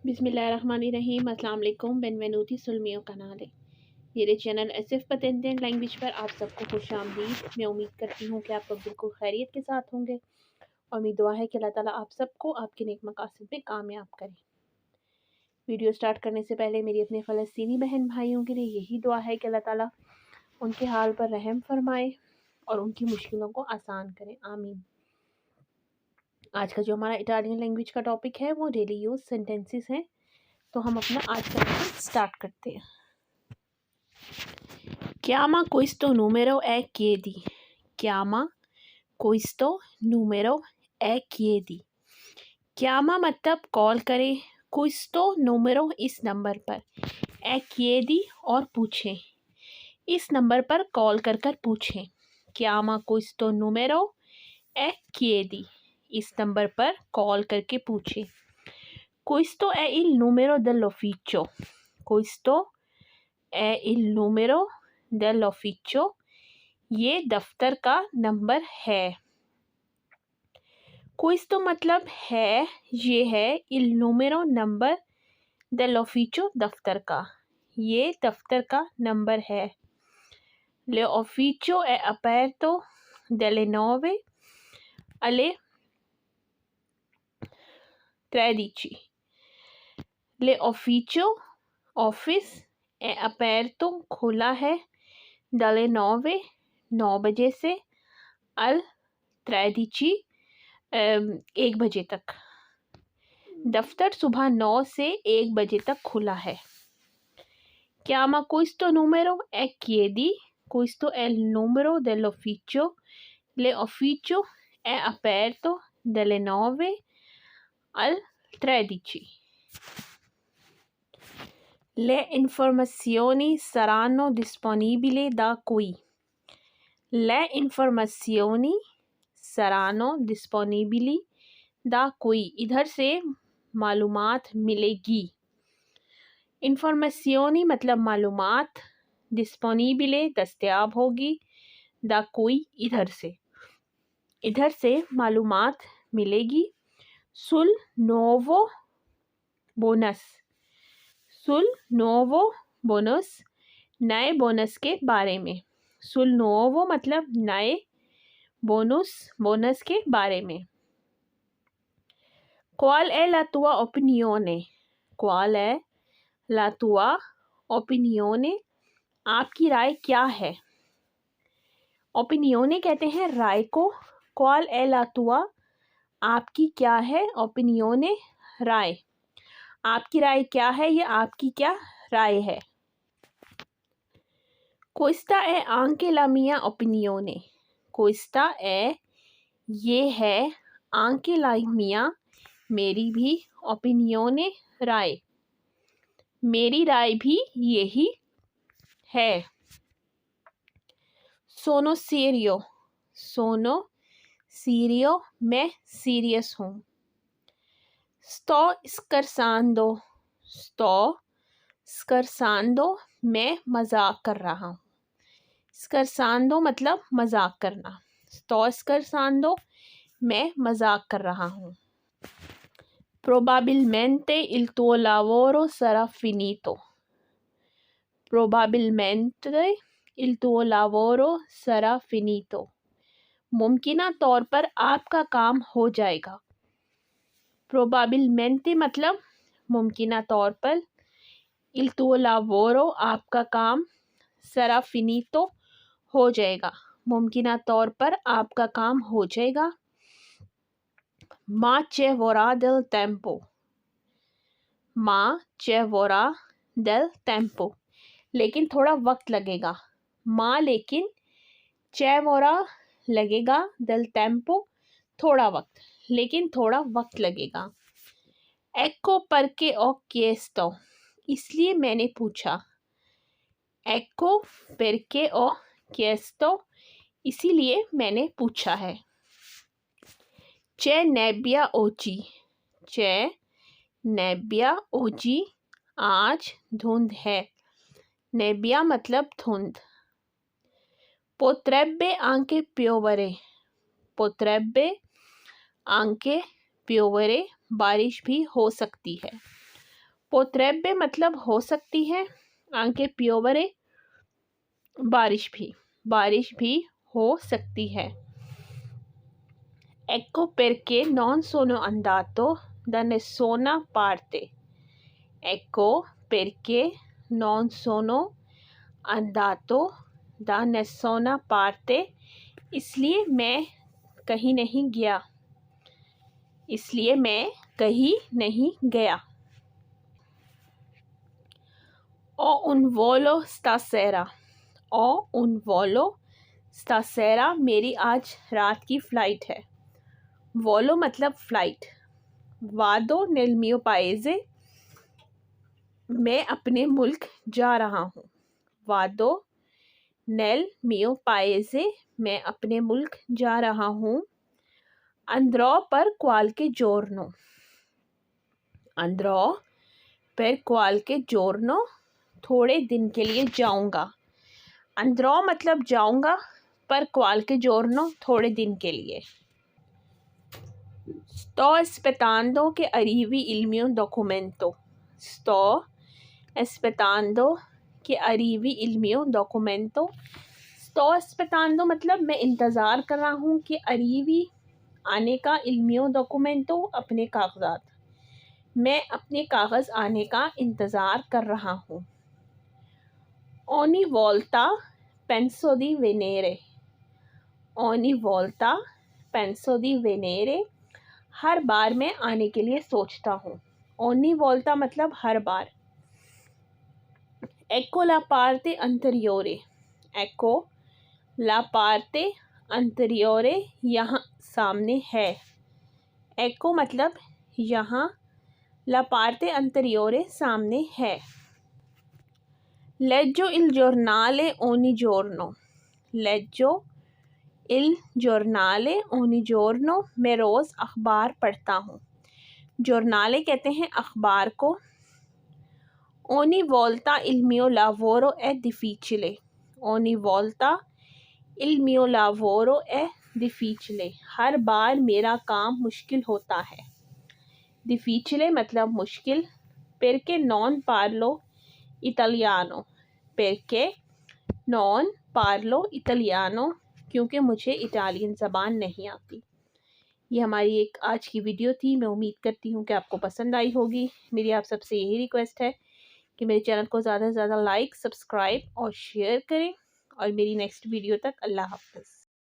बिस्मिल्लाहिर्रहमानिर्रहीम। अस्सलाम वालेकुम। बेनवेनुती sul mio canale। मेरे चैनल एसएफ पतेंटेन लैंग्वेज पर आप सबको खुशामदीद। मैं उम्मीद करती हूँ कि आप लोग बिल्कुल खैरियत के साथ होंगे और मेरी दुआ है कि अल्लाह ताला आप सबको आपके नेक मकासद में कामयाब करे। वीडियो स्टार्ट करने से पहले मेरी अपने फ़लस्तीनी बहन भाइयों के लिए यही दुआ है कि अल्लाह ताला उनके हाल पर रहम फरमाए और उनकी मुश्किलों को आसान करे, आमीन। आज का जो हमारा इटालियन लैंग्वेज का टॉपिक है वो डेली यूज सेंटेंसेस हैं। तो हम अपना आज का लेसन स्टार्ट करते हैं। Chiama questo numero e chiedi। Chiama questo numero e chiedi। Chiama मतलब कॉल करे, questo numero इस नंबर पर, e chiedi और पूछें, इस नंबर पर कॉल कर कर पूछें। Chiama questo numero e chiedi, इस नंबर पर कॉल करके पूछें। Questo è il numero dell'ufficio। Questo è il numero dell'ufficio। ये दफ्तर का नंबर है। Questo मतलब है, ये है, il numero नंबर, dell'ufficio दफ्तर का, ये दफ्तर का नंबर है। L'ufficio è aperto dalle 9 alle 13। L'ufficio office è aperto खुला है, dalle 9 9 बजे से, al 13 1 बजे तक। दफ्तर सुबह 9 से 1 बजे तक खुला है। Chiama questo numero e chiedi। Questo è il numero dell'ufficio। L'ufficio è aperto dalle 9 al 13। Le informazioni saranno disponibili da qui। Le informazioni saranno disponibili da qui, इधर से मालूमात मिलेगी। इंफॉर्मेशियोनी मतलब मालूमात, डिस्पोनिबले दस्तयाब होगी, da qui इधर से मालूमात मिलेगी। sul nuovo bonus। sul nuovo bonus नए बोनस के बारे में। sul nuovo मतलब नए, बोनस के बारे में। Qual è la tua opinione। Qual è la tua opinione आपकी राय क्या है। opinione कहते हैं राय को। Qual è la tua आपकी क्या है, opinione राय, आपकी राय क्या है या आपकी क्या राय है। Questa è anche la mia opinione। Questa è ये है, anche la mia मेरी भी, opinione राय, मेरी राय भी यही है। Sono serio। Sono serio मैं सीरियस हूँ। Sto scherzando। Sto scherzando मैं मजाक कर रहा हूँ। Scherzando मतलब मजाक करना। Sto scherzando मैं मजाक कर रहा हूँ। Probabilmente il tuo lavoro sarà finito। Probabilmente il tuo lavoro sarà finito मुमकिना तौर पर आपका काम हो जाएगा। Probabilmente मतलब मुमकिना तौर पर, il tuo lavoro आपका काम, sarà finito हो जाएगा, मुमकिना तौर पर आपका काम हो जाएगा। Ma ci vorrà del tempo। Ma ci vorrà del tempo लेकिन थोड़ा वक्त लगेगा। Ma लेकिन, ci vorrà लगेगा, del tempo थोड़ा वक्त, लेकिन थोड़ा वक्त लगेगा। Ecco perché ho chiesto इसलिए मैंने पूछा। Ecco perché ho chiesto इसीलिए मैंने पूछा है। C'è nebbia oggi। C'è nebbia oggi आज धुंध है। नेबिया मतलब धुंध। Potrebbe anche piovere। Potrebbe anche piovere बारिश भी हो सकती है। पोत्रेब्बे मतलब हो सकती है, आंके पियोवरे बारिश भी हो सकती है। Ecco perché non sono andato da nessuna parte. Ecco perché non sono andato da nessuna parte. इसलिए मैं कहीं नहीं गया। इसलिए मैं कहीं नहीं गया। Ho un volo stasera. Ho un volo stasera. मेरी आज रात की फ़्लाइट है। वोलो मतलब फ़्लाइट। वादो नेल मियो पाएज़े, मैं अपने मुल्क जा रहा हूँ। वादो नेल मियो पाएज़े, मैं अपने मुल्क जा रहा हूँ। अंद्रो पर क्वाल्के जोर्नो। अंद्रो पर क्वाल्के जोर्नो, थोड़े दिन के लिए जाऊँगा। अंद्रो मतलब जाऊँगा, पर क्वाल्के जोर्नो थोड़े दिन के लिए। Sto aspettando che arrivi il mio documento. Sto aspettando che arrivi il mio documento. Sto aspettando मतलब मैं इंतज़ार कर रहा हूँ कि arrivi आने का, il mio documento अपने कागज़ात, मैं अपने कागज़ आने का इंतज़ार कर रहा हूँ। Ogni volta penso di venire. Ogni volta penso di venire. हर बार मैं आने के लिए सोचता हूँ। Ogni volta मतलब हर बार। Ecco la parte anteriore. Ecco la parte anteriore, यहाँ सामने है। Ecco मतलब यहाँ, la parte anteriore सामने है। Leggo il giornale ogni giorno. Leggo il giornale ogni giorno, मैं रोज़ अखबार पढ़ता हूँ। जर्नाले कहते हैं अखबार को। Ogni volta il mio lavoro è difficile. Ogni volta il mio lavoro è difficile. हर बार मेरा काम मुश्किल होता है। Difficile मतलब मुश्किल। Perché non parlo italiano. Perché non parlo italiano, क्योंकि मुझे इटालियन ज़बान नहीं आती। ये हमारी एक आज की वीडियो थी। मैं उम्मीद करती हूँ कि आपको पसंद आई होगी। मेरी आप सबसे यही रिक्वेस्ट है कि मेरे चैनल को ज़्यादा से ज़्यादा लाइक, सब्सक्राइब और शेयर करें। और मेरी नेक्स्ट वीडियो तक अल्लाह हाफ़िज़।